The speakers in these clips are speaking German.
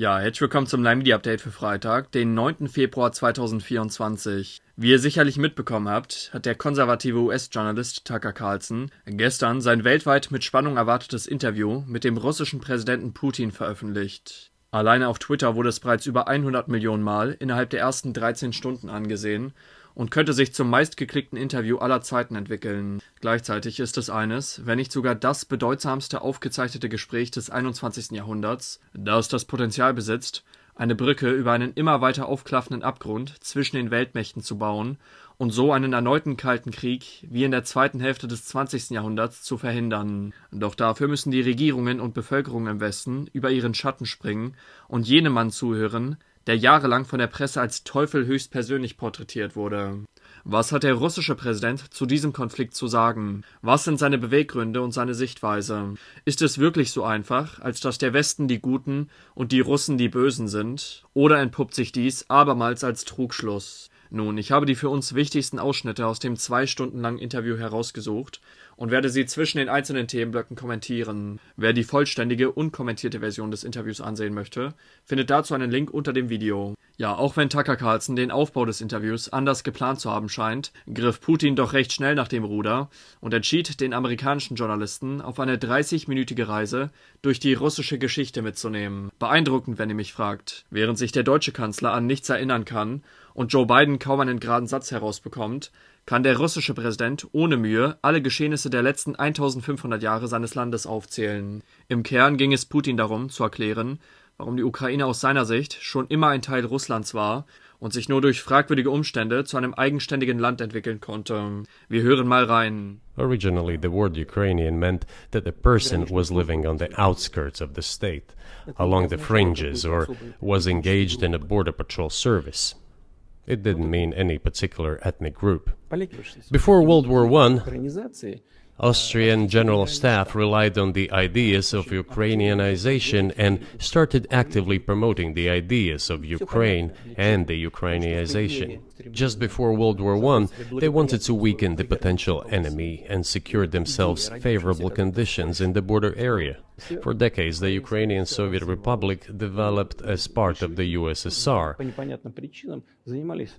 Ja, herzlich willkommen zum Media-Update für Freitag, den 9. Februar 2024. Wie ihr sicherlich mitbekommen habt, hat der konservative US-Journalist Tucker Carlson gestern sein weltweit mit Spannung erwartetes Interview mit dem russischen Präsidenten Putin veröffentlicht. Alleine auf Twitter wurde es bereits über 100 Millionen Mal innerhalb der ersten 13 Stunden angesehen und könnte sich zum meistgeklickten Interview aller Zeiten entwickeln. Gleichzeitig ist es eines, wenn nicht sogar das bedeutsamste aufgezeichnete Gespräch des 21. Jahrhunderts, da es das Potenzial besitzt, eine Brücke über einen immer weiter aufklaffenden Abgrund zwischen den Weltmächten zu bauen und so einen erneuten Kalten Krieg wie in der zweiten Hälfte des 20. Jahrhunderts zu verhindern. Doch dafür müssen die Regierungen und Bevölkerung im Westen über ihren Schatten springen und jenem Mann zuhören, der jahrelang von der Presse als Teufel höchstpersönlich porträtiert wurde. Was hat der russische Präsident zu diesem Konflikt zu sagen? Was sind seine Beweggründe und seine Sichtweise? Ist es wirklich so einfach, als dass der Westen die Guten und die Russen die Bösen sind? Oder entpuppt sich dies abermals als Trugschluss? Nun, ich habe die für uns wichtigsten Ausschnitte aus dem 2 Stunden langen Interview herausgesucht und werde sie zwischen den einzelnen Themenblöcken kommentieren. Wer die vollständige, unkommentierte Version des Interviews ansehen möchte, findet dazu einen Link unter dem Video. Ja, auch wenn Tucker Carlson den Aufbau des Interviews anders geplant zu haben scheint, griff Putin doch recht schnell nach dem Ruder und entschied, den amerikanischen Journalisten auf eine 30-minütige Reise durch die russische Geschichte mitzunehmen. Beeindruckend, wenn ihr mich fragt. Während sich der deutsche Kanzler an nichts erinnern kann und Joe Biden kaum einen geraden Satz herausbekommt, kann der russische Präsident ohne Mühe alle Geschehnisse der letzten 1500 Jahre seines Landes aufzählen. Im Kern ging es Putin darum, zu erklären, warum die Ukraine aus seiner Sicht schon immer ein Teil Russlands war und sich nur durch fragwürdige Umstände zu einem eigenständigen Land entwickeln konnte. Wir hören mal rein. Originally, the word Ukrainian meant that a person was living on the outskirts of the state, along the fringes, or was engaged in a border patrol service. It didn't mean any particular ethnic group. Before World War I, Austrian General Staff relied on the ideas of Ukrainianization and started actively promoting the ideas of Ukraine and the Ukrainianization. Just before World War I, they wanted to weaken the potential enemy and secure themselves favorable conditions in the border area. For decades, the Ukrainian Soviet Republic developed as part of the USSR.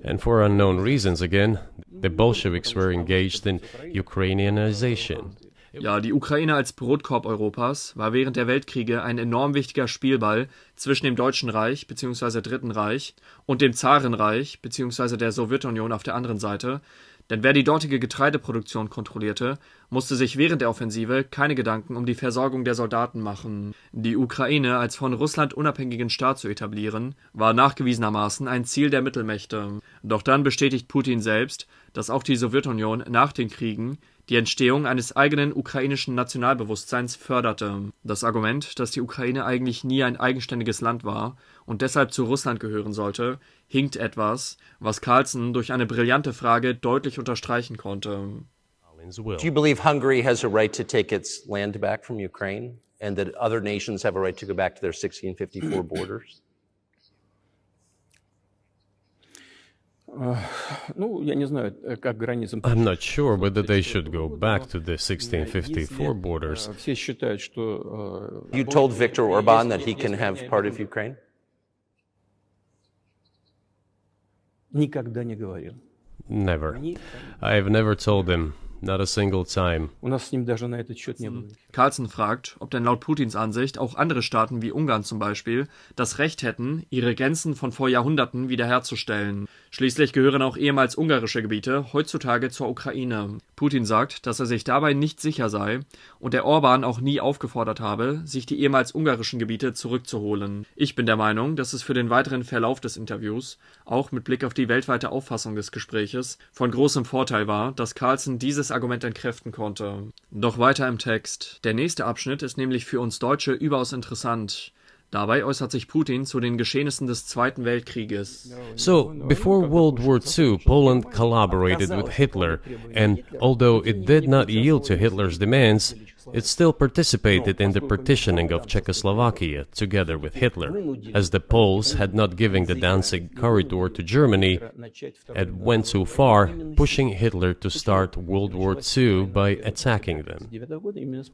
And for unknown reasons again, the Bolsheviks were engaged in Ukrainianization. Ja, die Ukraine als Brotkorb Europas war während der Weltkriege ein enorm wichtiger Spielball zwischen dem Deutschen Reich bzw. Dritten Reich und dem Zarenreich bzw. der Sowjetunion auf der anderen Seite, denn wer die dortige Getreideproduktion kontrollierte, musste sich während der Offensive keine Gedanken um die Versorgung der Soldaten machen. Die Ukraine als von Russland unabhängigen Staat zu etablieren, war nachgewiesenermaßen ein Ziel der Mittelmächte. Doch dann bestätigt Putin selbst, dass auch die Sowjetunion nach den Kriegen die Entstehung eines eigenen ukrainischen Nationalbewusstseins förderte. Das Argument, dass die Ukraine eigentlich nie ein eigenständiges Land war und deshalb zu Russland gehören sollte, hinkt etwas, was Carlson durch eine brillante Frage deutlich unterstreichen konnte. Do you believe Hungary has a right to take its land back from Ukraine and that other nations have a right to go back to their 1654 borders? I'm not sure whether they should go back to the 1654 borders. You told Viktor Orban that he can have part of Ukraine? Never. I've never told him. Not a single time. Carlson fragt, ob denn laut Putins Ansicht auch andere Staaten wie Ungarn zum Beispiel das Recht hätten, ihre Grenzen von vor Jahrhunderten wiederherzustellen. Schließlich gehören auch ehemals ungarische Gebiete heutzutage zur Ukraine. Putin sagt, dass er sich dabei nicht sicher sei und der Orban auch nie aufgefordert habe, sich die ehemals ungarischen Gebiete zurückzuholen. Ich bin der Meinung, dass es für den weiteren Verlauf des Interviews, auch mit Blick auf die weltweite Auffassung des Gespräches, von großem Vorteil war, dass Carlson dieses Argument entkräften konnte. Doch weiter im Text. Der nächste Abschnitt ist nämlich für uns Deutsche überaus interessant. Dabei äußert sich Putin zu den Geschehnissen des Zweiten Weltkrieges. So, before World War II, Poland collaborated with Hitler, and although it did not yield to Hitler's demands, It still participated in the partitioning of Czechoslovakia together with Hitler, as the Poles had not given the Danzig corridor to Germany and went too far, pushing Hitler to start World War II by attacking them.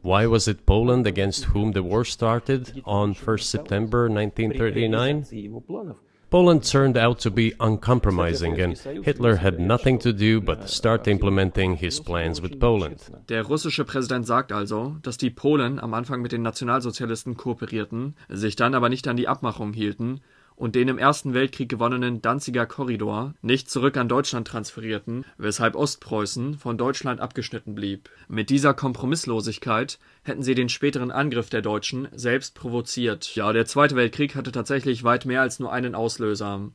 Why was it Poland against whom the war started on 1st September 1939? Poland turned out to be uncompromising, and Hitler had nothing to do but start implementing his plans with Poland. Der russische Präsident sagt also, dass die Polen am Anfang mit den Nationalsozialisten kooperierten, sich dann aber nicht an die Abmachung hielten und den im Ersten Weltkrieg gewonnenen Danziger Korridor nicht zurück an Deutschland transferierten, weshalb Ostpreußen von Deutschland abgeschnitten blieb. Mit dieser Kompromisslosigkeit hätten sie den späteren Angriff der Deutschen selbst provoziert. Ja, der Zweite Weltkrieg hatte tatsächlich weit mehr als nur einen Auslöser.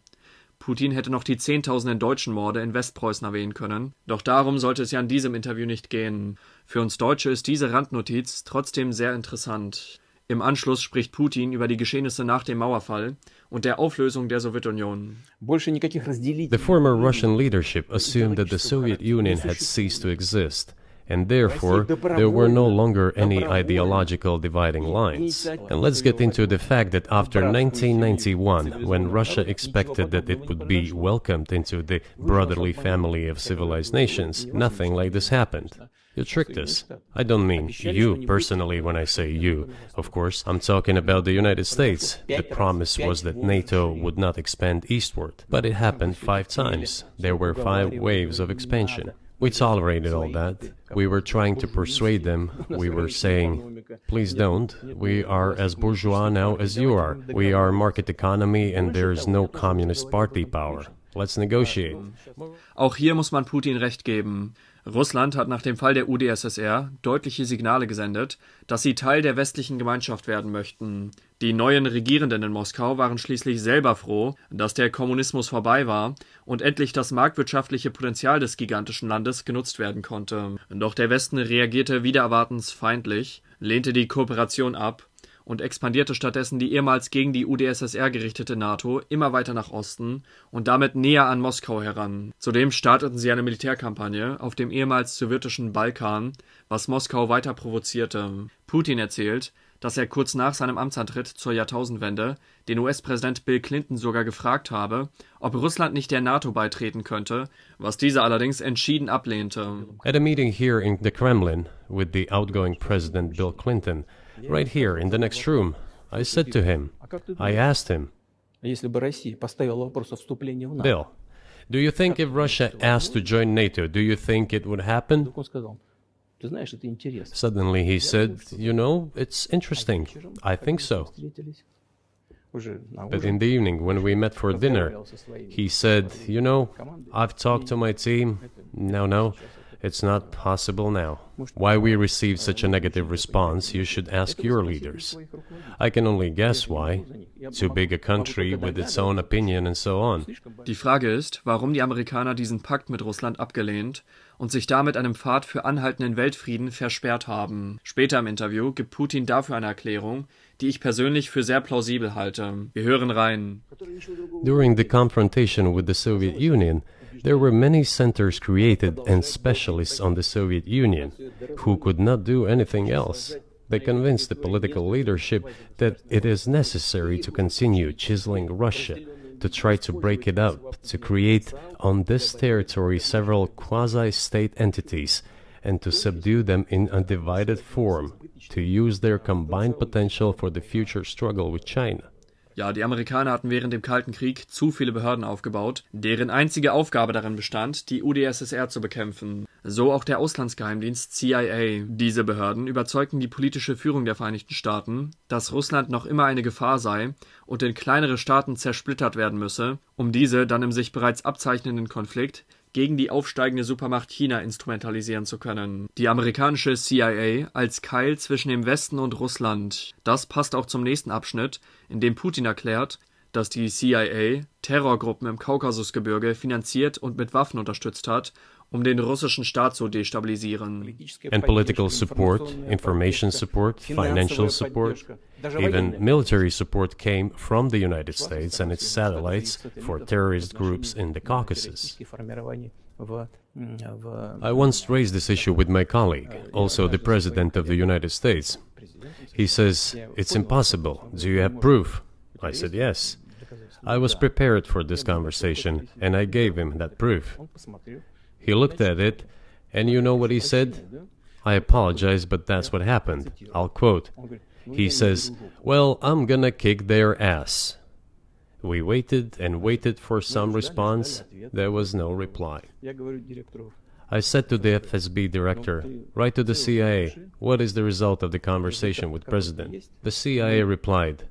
Putin hätte noch die zehntausenden deutschen Morde in Westpreußen erwähnen können, doch darum sollte es ja in diesem Interview nicht gehen. Für uns Deutsche ist diese Randnotiz trotzdem sehr interessant. Im Anschluss spricht Putin über die Geschehnisse nach dem Mauerfall und der Auflösung der Sowjetunion. The former Russian leadership assumed that the Soviet Union had ceased to exist, and therefore there were no longer any ideological dividing lines. And let's get into the fact that after 1991, when Russia expected that it would be welcomed into the brotherly family of civilized nations, nothing like this happened. You tricked us. I don't mean you personally when I say you. Of course, I'm talking about the United States. The promise was that NATO would not expand eastward, but it happened 5 times. There were 5 waves of expansion. We tolerated all that. We were trying to persuade them. We were saying, please don't. We are as bourgeois now as you are. We are market economy and there is no communist party power. Let's negotiate. Auch hier muss man Putin recht geben. Russland hat nach dem Fall der UdSSR deutliche Signale gesendet, dass sie Teil der westlichen Gemeinschaft werden möchten. Die neuen Regierenden in Moskau waren schließlich selber froh, dass der Kommunismus vorbei war und endlich das marktwirtschaftliche Potenzial des gigantischen Landes genutzt werden konnte. Doch der Westen reagierte wider Erwartens feindlich, lehnte die Kooperation ab und expandierte stattdessen die ehemals gegen die UdSSR gerichtete NATO immer weiter nach Osten und damit näher an Moskau heran. Zudem starteten sie eine Militärkampagne auf dem ehemals sowjetischen Balkan, was Moskau weiter provozierte. Putin erzählt, dass er kurz nach seinem Amtsantritt zur Jahrtausendwende den US-Präsident Bill Clinton sogar gefragt habe, ob Russland nicht der NATO beitreten könnte, was dieser allerdings entschieden ablehnte. At a meeting here in the Kremlin with the outgoing President Bill Clinton, right here in the next room, I said to him, I asked him, Bill, do you think if Russia asked to join NATO, do you think it would happen? Suddenly he said, you know, it's interesting. I think so. But in the evening, when we met for dinner, he said, you know, I've talked to my team. No, it's not possible now. Why we received such a negative response, you should ask your leaders. I can only guess why. Too big a country with its own opinion and so on. Die Frage ist, warum die Amerikaner diesen Pakt mit Russland abgelehnt und sich damit einem Pfad für anhaltenden Weltfrieden versperrt haben. Später im Interview gibt Putin dafür eine Erklärung, die ich persönlich für sehr plausibel halte. Wir hören rein. During the confrontation with the Soviet Union, there were many centers created and specialists on the Soviet Union who could not do anything else. They convinced the political leadership that it is necessary to continue chiseling Russia, to try to break it up, to create on this territory several quasi-state entities, and to subdue them in a divided form, to use their combined potential for the future struggle with China. Ja, die Amerikaner hatten während dem Kalten Krieg zu viele Behörden aufgebaut, deren einzige Aufgabe darin bestand, die UdSSR zu bekämpfen. So auch der Auslandsgeheimdienst CIA. Diese Behörden überzeugten die politische Führung der Vereinigten Staaten, dass Russland noch immer eine Gefahr sei und in kleinere Staaten zersplittert werden müsse, um diese dann im sich bereits abzeichnenden Konflikt gegen die aufsteigende Supermacht China instrumentalisieren zu können. Die amerikanische CIA als Keil zwischen dem Westen und Russland. Das passt auch zum nächsten Abschnitt, in dem Putin erklärt, dass die CIA Terrorgruppen im Kaukasusgebirge finanziert und mit Waffen unterstützt hat, um den russischen Staat zu destabilisieren. And political support, information support, financial support, even military support came from the United States and its satellites for terrorist groups in the Caucasus. I once raised this issue with my colleague, also the President of the United States. He says, "It's impossible. Do you have proof?" I said, "Yes." I was prepared for this conversation, and I gave him that proof. He looked at it, and you know what he said? "I apologize, but that's what happened." I'll quote. He says, "Well, I'm gonna kick their ass." We waited and waited for some response. There was no reply. I said to the FSB director, "Write to the CIA, what is the result of the conversation with President?" The CIA replied,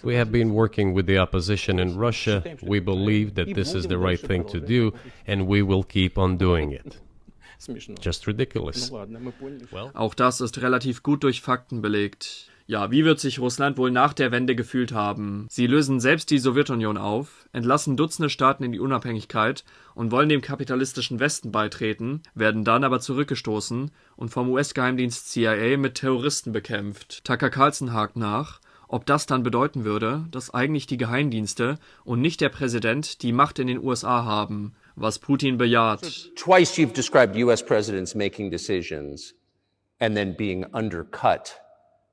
"We have been working with the opposition in Russia. We believe that this is the right thing to do, and we will keep on doing it." Just ridiculous. Auch das ist relativ gut durch Fakten belegt. Ja, wie wird sich Russland wohl nach der Wende gefühlt haben? Sie lösen selbst die Sowjetunion auf, entlassen Dutzende Staaten in die Unabhängigkeit und wollen dem kapitalistischen Westen beitreten, werden dann aber zurückgestoßen und vom US-Geheimdienst CIA mit Terroristen bekämpft. Tucker Carlson hakt nach, ob das dann bedeuten würde, dass eigentlich die Geheimdienste und nicht der Präsident die Macht in den USA haben, was Putin bejaht. Twice you've described US presidents making decisions and then being undercut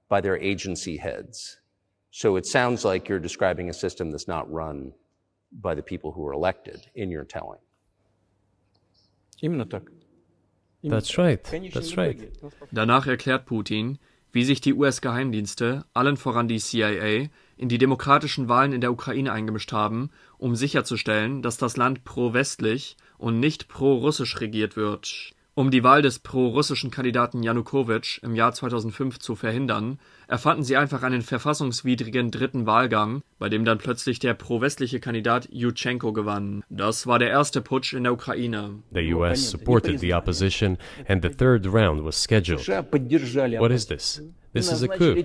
by their agency heads. So it sounds like you're describing a system that's not run by the people who were elected in your telling. That's right. That's right. Danach erklärt Putin, wie sich die US-Geheimdienste, allen voran die CIA, in die demokratischen Wahlen in der Ukraine eingemischt haben, um sicherzustellen, dass das Land pro-westlich und nicht pro-russisch regiert wird. Um die Wahl des pro-russischen Kandidaten Janukowitsch im Jahr 2005 zu verhindern, erfanden sie einfach einen verfassungswidrigen dritten Wahlgang, bei dem dann plötzlich der pro-westliche Kandidat Juschenko gewann. Das war der erste Putsch in der Ukraine. The US supported the opposition and the third round was scheduled. What is this? This is a coup.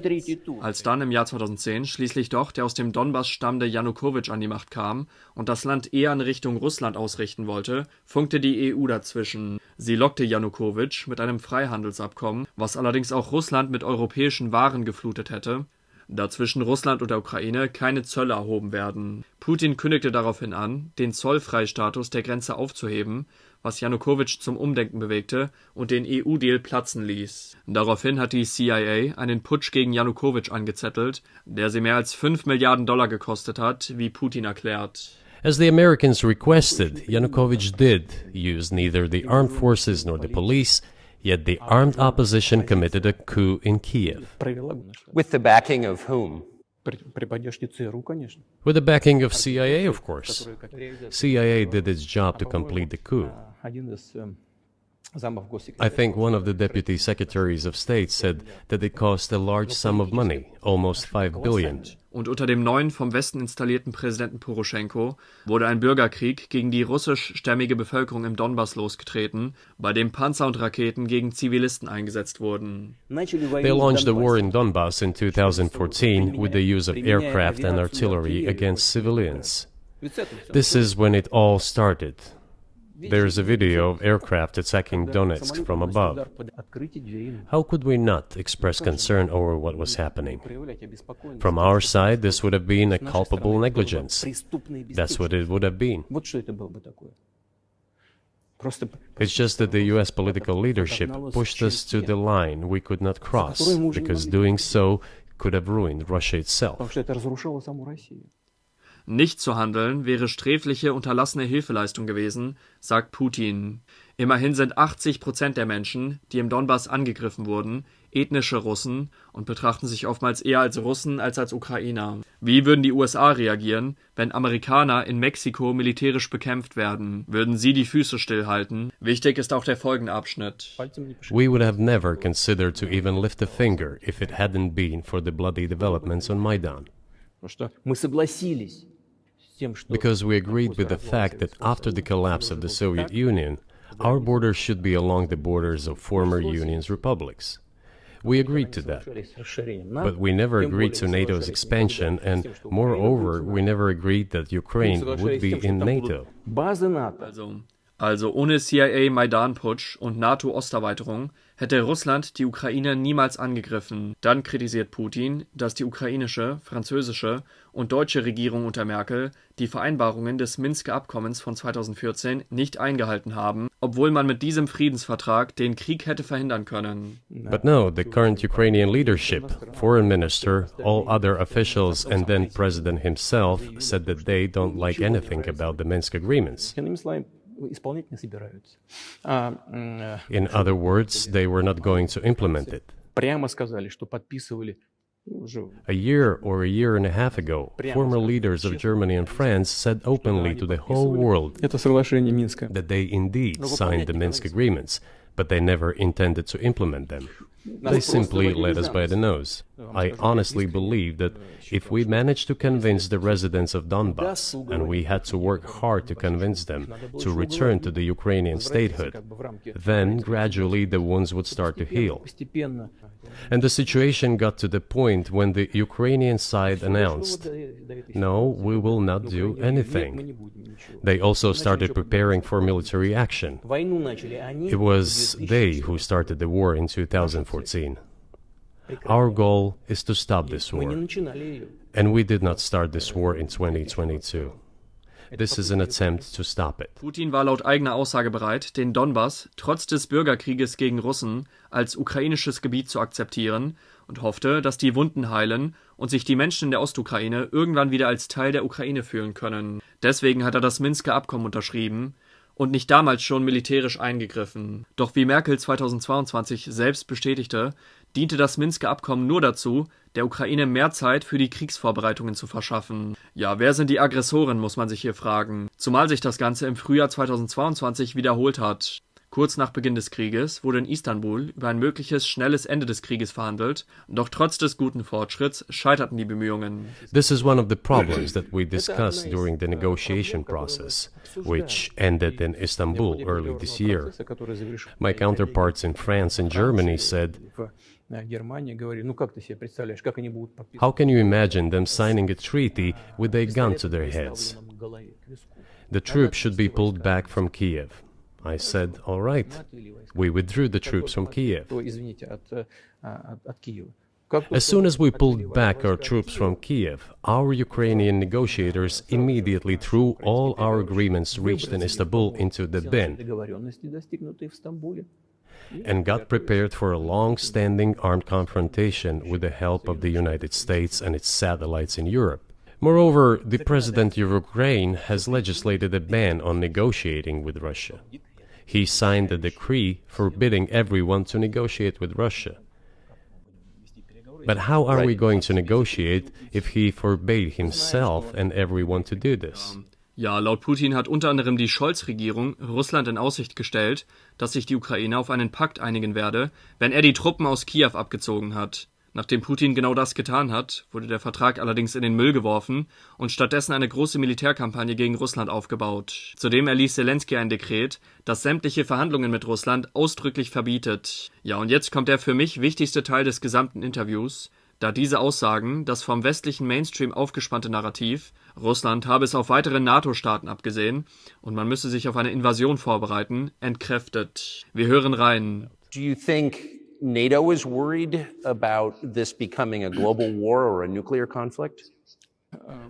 Als dann im Jahr 2010 schließlich doch der aus dem Donbass stammende Janukowitsch an die Macht kam und das Land eher in Richtung Russland ausrichten wollte, funkte die EU dazwischen. Sie lockte Janukowitsch mit einem Freihandelsabkommen, was allerdings auch Russland mit europäischen Waren geflutet hätte, da zwischen Russland und der Ukraine keine Zölle erhoben werden. Putin kündigte daraufhin an, den Zollfreistatus der Grenze aufzuheben, was Janukowitsch zum Umdenken bewegte und den EU-Deal platzen ließ. Daraufhin hat die CIA einen Putsch gegen Janukowitsch angezettelt, der sie mehr als $5 Milliarden gekostet hat, wie Putin erklärt. As the Americans requested, Yanukovych did use neither the armed forces nor the police, yet the armed opposition committed a coup in Kiev. With the backing of whom? With the backing of CIA, of course. CIA did its job to complete the coup. I think one of the deputy secretaries of state said that it cost a large sum of money, almost $5 billion. Und unter dem neuen vom Westen installierten Präsidenten Poroschenko wurde ein Bürgerkrieg gegen die russischstämmige Bevölkerung im Donbass losgetreten, bei dem Panzer und Raketen gegen Zivilisten eingesetzt wurden. They launched the war in Donbass in 2014 with the use of aircraft and artillery against civilians. This is when it all started. There is a video of aircraft attacking Donetsk from above. How could we not express concern over what was happening? From our side, this would have been a culpable negligence. That's what it would have been. It's just that the US political leadership pushed us to the line we could not cross, because doing so could have ruined Russia itself. Nicht zu handeln wäre sträfliche, unterlassene Hilfeleistung gewesen, sagt Putin. Immerhin sind 80% der Menschen, die im Donbass angegriffen wurden, ethnische Russen und betrachten sich oftmals eher als Russen als als Ukrainer. Wie würden die USA reagieren, wenn Amerikaner in Mexiko militärisch bekämpft werden? Würden sie die Füße stillhalten? Wichtig ist auch der folgende Abschnitt. We would have never considered to even lift a finger if it hadn't been for the bloody developments on Maidan. Because we agreed with the fact that after the collapse of the Soviet Union, our borders should be along the borders of former Union's republics. We agreed to that. But we never agreed to NATO's expansion, and moreover, we never agreed that Ukraine would be in NATO. Also, Also ohne CIA-Maidan-Putsch und NATO-Osterweiterung hätte Russland die Ukraine niemals angegriffen. Dann kritisiert Putin, dass die ukrainische, französische und deutsche Regierung unter Merkel die Vereinbarungen des Minsker Abkommens von 2014 nicht eingehalten haben, obwohl man mit diesem Friedensvertrag den Krieg hätte verhindern können. But no, the current Ukrainian leadership, foreign minister, all other officials and then president himself said that they don't like anything about the Minsk agreements. In other words, they were not going to implement it. A year and a half ago, former leaders of Germany and France said openly to the whole world that they indeed signed the Minsk agreements, but they never intended to implement them. They simply led us by the nose. I honestly believe that if we managed to convince the residents of Donbass, and we had to work hard to convince them to return to the Ukrainian statehood, then gradually the wounds would start to heal. And the situation got to the point when the Ukrainian side announced, "No, we will not do anything." They also started preparing for military action. It was they who started the war in 2014. Our goal is to stop this war. And we did not start this war in 2022. This is an attempt to stop it. Putin war laut eigener Aussage bereit, den Donbass trotz des Bürgerkrieges gegen Russen als ukrainisches Gebiet zu akzeptieren und hoffte, dass die Wunden heilen und sich die Menschen in der Ostukraine irgendwann wieder als Teil der Ukraine fühlen können. Deswegen hat er das Minsker Abkommen unterschrieben und nicht damals schon militärisch eingegriffen. Doch wie Merkel 2022 selbst bestätigte, diente das Minsker Abkommen nur dazu, der Ukraine mehr Zeit für die Kriegsvorbereitungen zu verschaffen. Ja, wer sind die Aggressoren, muss man sich hier fragen. Zumal sich das Ganze im Frühjahr 2022 wiederholt hat. Kurz nach Beginn des Krieges wurde in Istanbul über ein mögliches schnelles Ende des Krieges verhandelt, doch trotz des guten Fortschritts scheiterten die Bemühungen. This is one of the problems that we discussed during the negotiation process, which ended in Istanbul early this year. My counterparts in France and Germany said, "How can you imagine them signing a treaty with a gun to their heads? The troops should be pulled back from Kiev." I said, "All right." We withdrew the troops from Kiev. As soon as we pulled back our troops from Kiev, our Ukrainian negotiators immediately threw all our agreements reached in Istanbul into the bin and got prepared for a long-standing armed confrontation with the help of the United States and its satellites in Europe. Moreover, the president of Ukraine has legislated a ban on negotiating with Russia. He signed a decree forbidding everyone to negotiate with Russia. But how are we going to negotiate if he forbade himself and everyone to do this? Ja, laut Putin hat unter anderem die Scholz-Regierung Russland in Aussicht gestellt, dass sich die Ukraine auf einen Pakt einigen werde, wenn er die Truppen aus Kiew abgezogen hat. Nachdem Putin genau das getan hat, wurde der Vertrag allerdings in den Müll geworfen und stattdessen eine große Militärkampagne gegen Russland aufgebaut. Zudem erließ Selenskyj ein Dekret, das sämtliche Verhandlungen mit Russland ausdrücklich verbietet. Ja, und jetzt kommt der für mich wichtigste Teil des gesamten Interviews, da diese Aussagen das vom westlichen Mainstream aufgespannte Narrativ, Russland habe es auf weitere NATO-Staaten abgesehen und man müsse sich auf eine Invasion vorbereiten, entkräftet. Wir hören rein. Do you think NATO is worried about this becoming a global war or a nuclear conflict?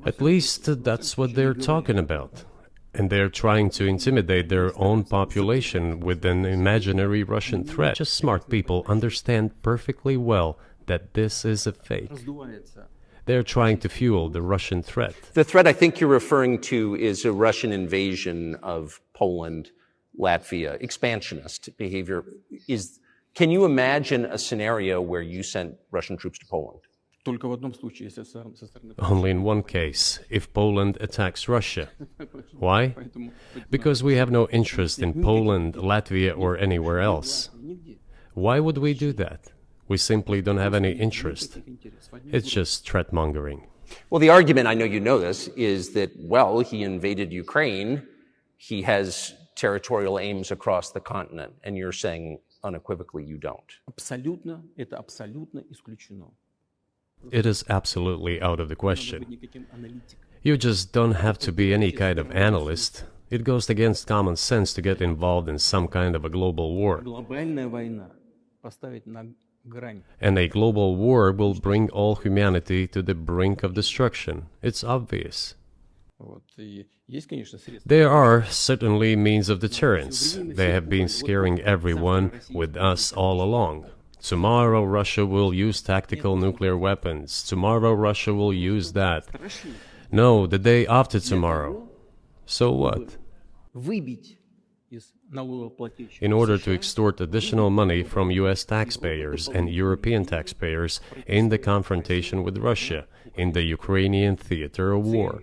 At least that's what they're talking about. And they're trying to intimidate their own population with an imaginary Russian threat. Just smart people understand perfectly well that this is a fake. They're trying to fuel the Russian threat. The threat I think you're referring to is a Russian invasion of Poland, Latvia, expansionist behavior. Can you imagine a scenario where you sent Russian troops to Poland? Only in one case, if Poland attacks Russia. Why? Because we have no interest in Poland, Latvia, or anywhere else. Why would we do that? We simply don't have any interest. It's just threat-mongering. Well, the argument, I know you know this, is that, well, he invaded Ukraine, he has territorial aims across the continent, and you're saying unequivocally you don't. It is absolutely out of the question. You just don't have to be any kind of analyst. It goes against common sense to get involved in some kind of a global war. And a global war will bring all humanity to the brink of destruction. It's obvious. There are certainly means of deterrence. They have been scaring everyone with us all along. Tomorrow Russia will use tactical nuclear weapons. Tomorrow Russia will use that. No, the day after tomorrow. So what? In order to extort additional money from US taxpayers and European taxpayers in the confrontation with Russia in the Ukrainian theater of war.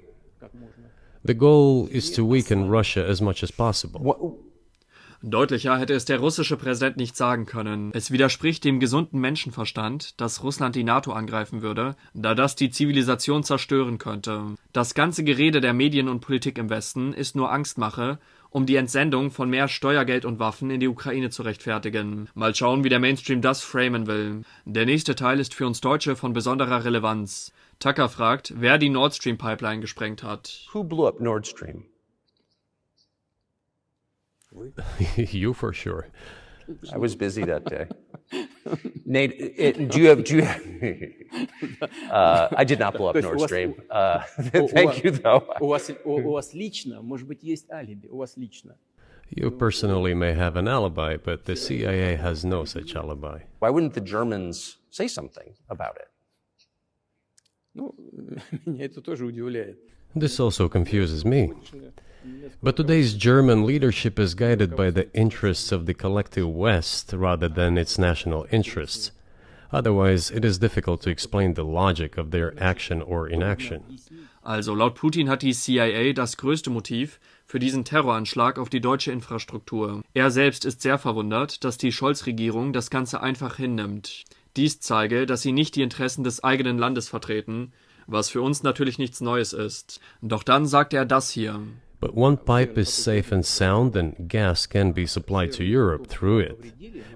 The goal is to weaken Russia as much as possible. Deutlicher hätte es der russische Präsident nicht sagen können. Es widerspricht dem gesunden Menschenverstand, dass Russland die NATO angreifen würde, da das die Zivilisation zerstören könnte. Das ganze Gerede der Medien und Politik im Westen ist nur Angstmache, um die Entsendung von mehr Steuergeld und Waffen in die Ukraine zu rechtfertigen. Mal schauen, wie der Mainstream das framen will. Der nächste Teil ist für uns Deutsche von besonderer Relevanz. Tucker fragt, wer die Nord Stream Pipeline gesprengt hat. Who blew up Nord Stream? You for sure. I was busy that day. Nate, do you have I did not blow up Nord Stream. Thank you, though. You personally may have an alibi, but the CIA has no such alibi. Why wouldn't the Germans say something about it? This also confuses me. But today's German leadership is guided by the interests of the collective West rather than its national interests. Otherwise, it is difficult to explain the logic of their action or inaction. Also laut Putin hat die CIA das größte Motiv für diesen Terroranschlag auf die deutsche Infrastruktur. Er selbst ist sehr verwundert, dass die Scholz-Regierung das Ganze einfach hinnimmt. Dies zeige, dass sie nicht die Interessen des eigenen Landes vertreten, was für uns natürlich nichts Neues ist. Doch dann sagt er das hier. But one pipe is safe and sound and gas can be supplied to Europe through it.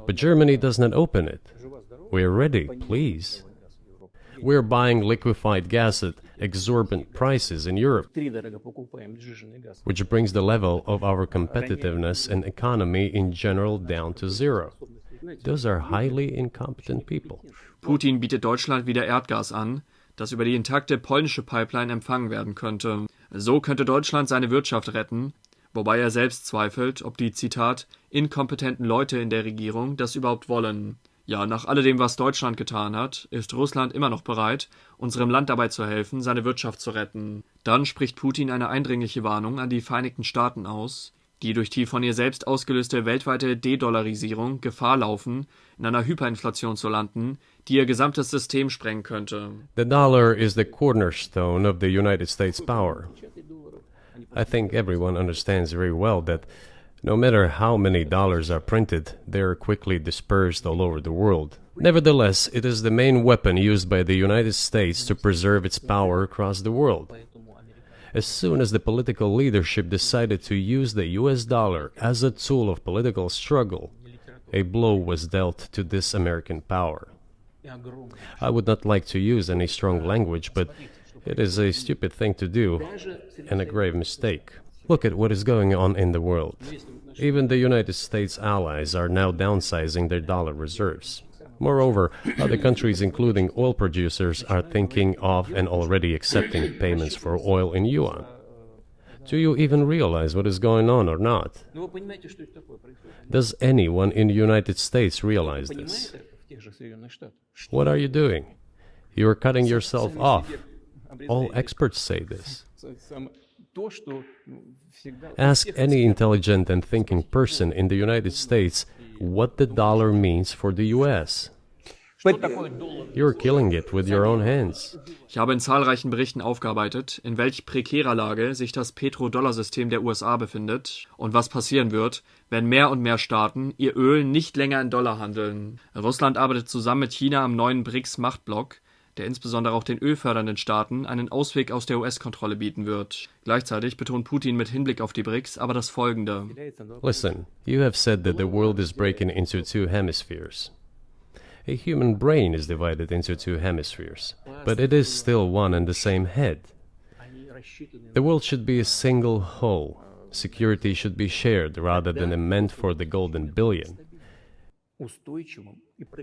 But Germany does not open it. We're ready, please. We're buying liquefied gas at exorbitant prices in Europe, which brings the level of our competitiveness and economy in general down to zero. Those are highly incompetent people. Putin bietet Deutschland wieder Erdgas an, das über die intakte polnische Pipeline empfangen werden könnte. So könnte Deutschland seine Wirtschaft retten, wobei er selbst zweifelt, ob die, Zitat, inkompetenten Leute in der Regierung das überhaupt wollen. Ja, nach alledem, was Deutschland getan hat, ist Russland immer noch bereit, unserem Land dabei zu helfen, seine Wirtschaft zu retten. Dann spricht Putin eine eindringliche Warnung an die Vereinigten Staaten aus, die durch die von ihr selbst ausgelöste weltweite De-Dollarisierung Gefahr laufen, in einer Hyperinflation zu landen, die ihr gesamtes System sprengen könnte. The dollar is the cornerstone of the United States power. I think everyone understands very well that no matter how many dollars are printed, they are quickly dispersed all over the world. Nevertheless, it is the main weapon used by the United States to preserve its power across the world. As soon as the political leadership decided to use the US dollar as a tool of political struggle, a blow was dealt to this American power. I would not like to use any strong language, but it is a stupid thing to do and a grave mistake. Look at what is going on in the world. Even the United States allies are now downsizing their dollar reserves. Moreover, other countries, including oil producers, are thinking of and already accepting payments for oil in yuan. Do you even realize what is going on or not? Does anyone in the United States realize this? What are you doing? You are cutting yourself off. All experts say this. Ask any intelligent and thinking person in the United States what the dollar means for the US. You're killing it with your own hands. Ich habe in zahlreichen Berichten aufgearbeitet, in welch prekärer Lage sich das Petrodollar-System der USA befindet und was passieren wird, wenn mehr und mehr Staaten ihr Öl nicht länger in Dollar handeln. Russland arbeitet zusammen mit China am neuen BRICS-Machtblock, der insbesondere auch den ölfördernden Staaten einen Ausweg aus der US-Kontrolle bieten wird. Gleichzeitig betont Putin mit Hinblick auf die BRICS aber das Folgende. Listen, you have said that the world is breaking into two hemispheres. A human brain is divided into two hemispheres, but it is still one and the same head. The world should be a single whole. Security should be shared rather than meant for the golden billion.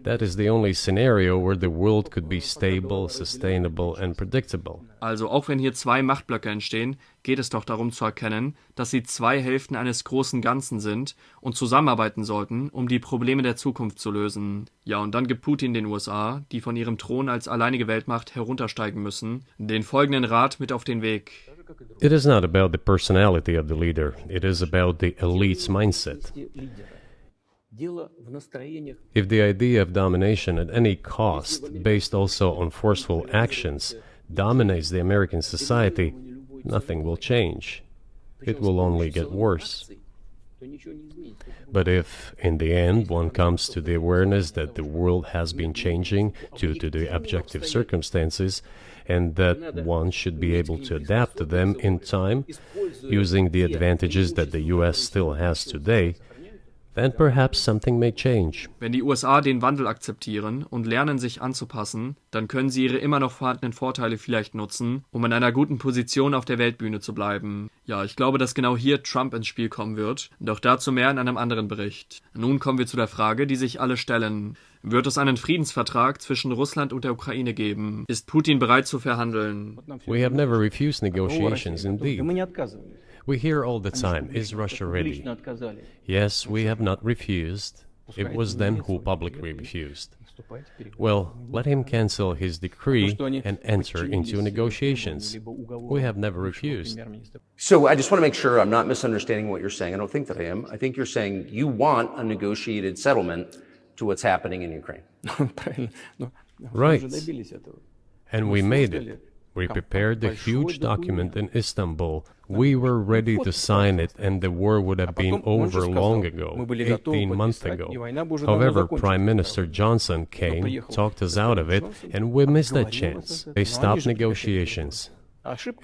That is the only scenario where the world could be stable, sustainable and predictable. Also auch wenn hier zwei Machtblöcke entstehen, geht es doch darum zu erkennen, dass sie zwei Hälften eines großen Ganzen sind und zusammenarbeiten sollten, um die Probleme der Zukunft zu lösen. Ja, und dann gibt Putin den USA, die von ihrem Thron als alleinige Weltmacht heruntersteigen müssen, den folgenden Rat mit auf den Weg. It is not about the personality of the leader, it is about the elite's mindset. If the idea of domination at any cost, based also on forceful actions, dominates the American society, nothing will change. It will only get worse. But if, in the end, one comes to the awareness that the world has been changing due to the objective circumstances, and that one should be able to adapt to them in time, using the advantages that the US still has today, then perhaps something may change. Wenn die USA den Wandel akzeptieren und lernen, sich anzupassen, dann können sie ihre immer noch vorhandenen Vorteile vielleicht nutzen, um in einer guten Position auf der Weltbühne zu bleiben. Ja, ich glaube, dass genau hier Trump ins Spiel kommen wird, doch dazu mehr in einem anderen Bericht. Nun kommen wir zu der Frage, die sich alle stellen. Wird es einen Friedensvertrag zwischen Russland und der Ukraine geben? Ist Putin bereit zu verhandeln? We have never refused negotiations, indeed. We hear all the time, is Russia ready? Yes, we have not refused. It was them who publicly refused. Well, let him cancel his decree and enter into negotiations. We have never refused. So I just want to make sure I'm not misunderstanding what you're saying. I don't think that I am. I think you're saying you want a negotiated settlement to what's happening in Ukraine. Right. And we made it. We prepared the huge document in Istanbul. We were ready to sign it and the war would have been over long ago, 18 months ago. However, Prime Minister Johnson came, talked us out of it, and we missed that chance. They stopped negotiations.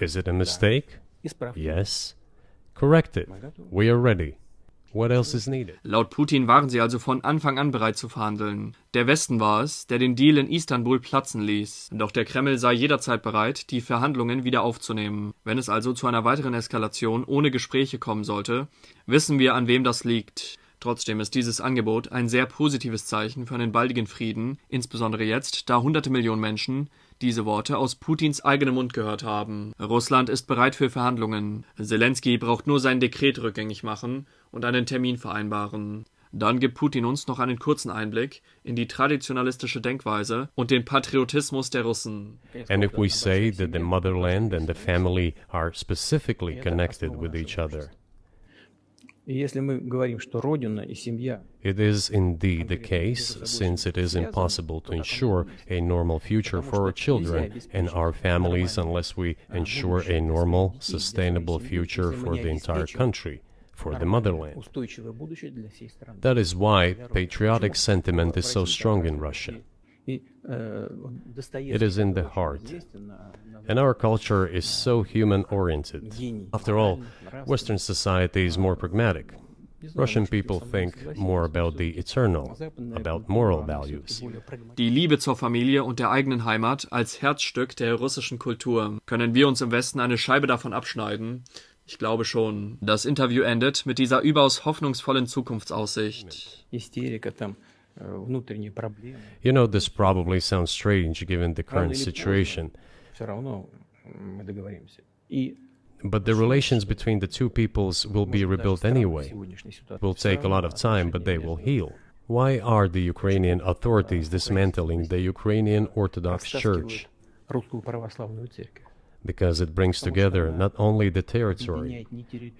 Is it a mistake? Yes. Correct it. We are ready. What else is needed? Laut Putin waren sie also von Anfang an bereit zu verhandeln. Der Westen war es, der den Deal in Istanbul platzen ließ. Doch der Kreml sei jederzeit bereit, die Verhandlungen wieder aufzunehmen. Wenn es also zu einer weiteren Eskalation ohne Gespräche kommen sollte, wissen wir, an wem das liegt. Trotzdem ist dieses Angebot ein sehr positives Zeichen für einen baldigen Frieden, insbesondere jetzt, da hunderte Millionen Menschen diese Worte aus Putins eigenem Mund gehört haben. Russland ist bereit für Verhandlungen. Zelensky braucht nur sein Dekret rückgängig machen und einen Termin vereinbaren. Dann gibt Putin uns noch einen kurzen Einblick in die traditionalistische Denkweise und den Patriotismus der Russen. And if we say that the motherland and the family are specifically connected with each other, it is indeed the case, since it is impossible to ensure a normal future for our children and our families unless we ensure a normal, sustainable future for the entire country, for the motherland. That is why patriotic sentiment is so strong in Russia. It is in the heart. And our culture is so human-oriented. After all, Western society is more pragmatic. Russian people think more about the eternal, about moral values. Die Liebe zur Familie und der eigenen Heimat als Herzstück der russischen Kultur. Können wir uns im Westen eine Scheibe davon abschneiden? Ich glaube schon. Das Interview endet mit dieser überaus hoffnungsvollen Zukunftsaussicht. You know, this probably sounds strange given the current situation. But the relations between the two peoples will be rebuilt anyway. It will take a lot of time, but they will heal. Why are the Ukrainian authorities dismantling the Ukrainian Orthodox Church? Because it brings together not only the territory,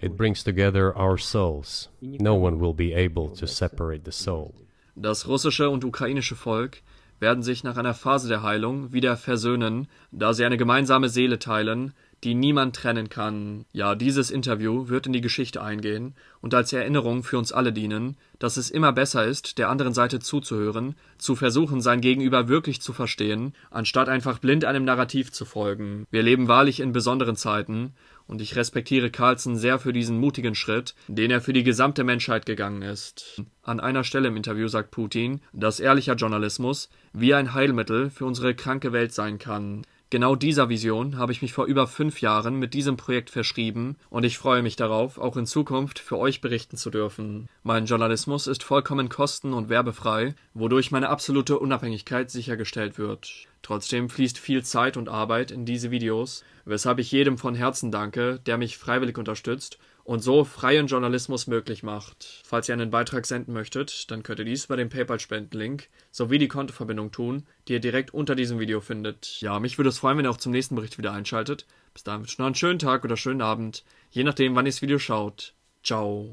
it brings together our souls. No one will be able to separate the soul. Das russische und ukrainische Volk werden sich nach einer Phase der Heilung wieder versöhnen, da sie eine gemeinsame Seele teilen, die niemand trennen kann. Ja, dieses Interview wird in die Geschichte eingehen und als Erinnerung für uns alle dienen, dass es immer besser ist, der anderen Seite zuzuhören, zu versuchen, sein Gegenüber wirklich zu verstehen, anstatt einfach blind einem Narrativ zu folgen. Wir leben wahrlich in besonderen Zeiten und ich respektiere Carlson sehr für diesen mutigen Schritt, den er für die gesamte Menschheit gegangen ist. An einer Stelle im Interview sagt Putin, dass ehrlicher Journalismus wie ein Heilmittel für unsere kranke Welt sein kann. Genau dieser Vision habe ich mich vor über 5 Jahren mit diesem Projekt verschrieben und ich freue mich darauf, auch in Zukunft für euch berichten zu dürfen. Mein Journalismus ist vollkommen kosten- und werbefrei, wodurch meine absolute Unabhängigkeit sichergestellt wird. Trotzdem fließt viel Zeit und Arbeit in diese Videos, weshalb ich jedem von Herzen danke, der mich freiwillig unterstützt und so freien Journalismus möglich macht. Falls ihr einen Beitrag senden möchtet, dann könnt ihr dies bei dem PayPal-Spendenlink sowie die Kontoverbindung tun, die ihr direkt unter diesem Video findet. Ja, mich würde es freuen, wenn ihr auch zum nächsten Bericht wieder einschaltet. Bis dahin wünsche ich noch einen schönen Tag oder schönen Abend, je nachdem, wann ihr das Video schaut. Ciao.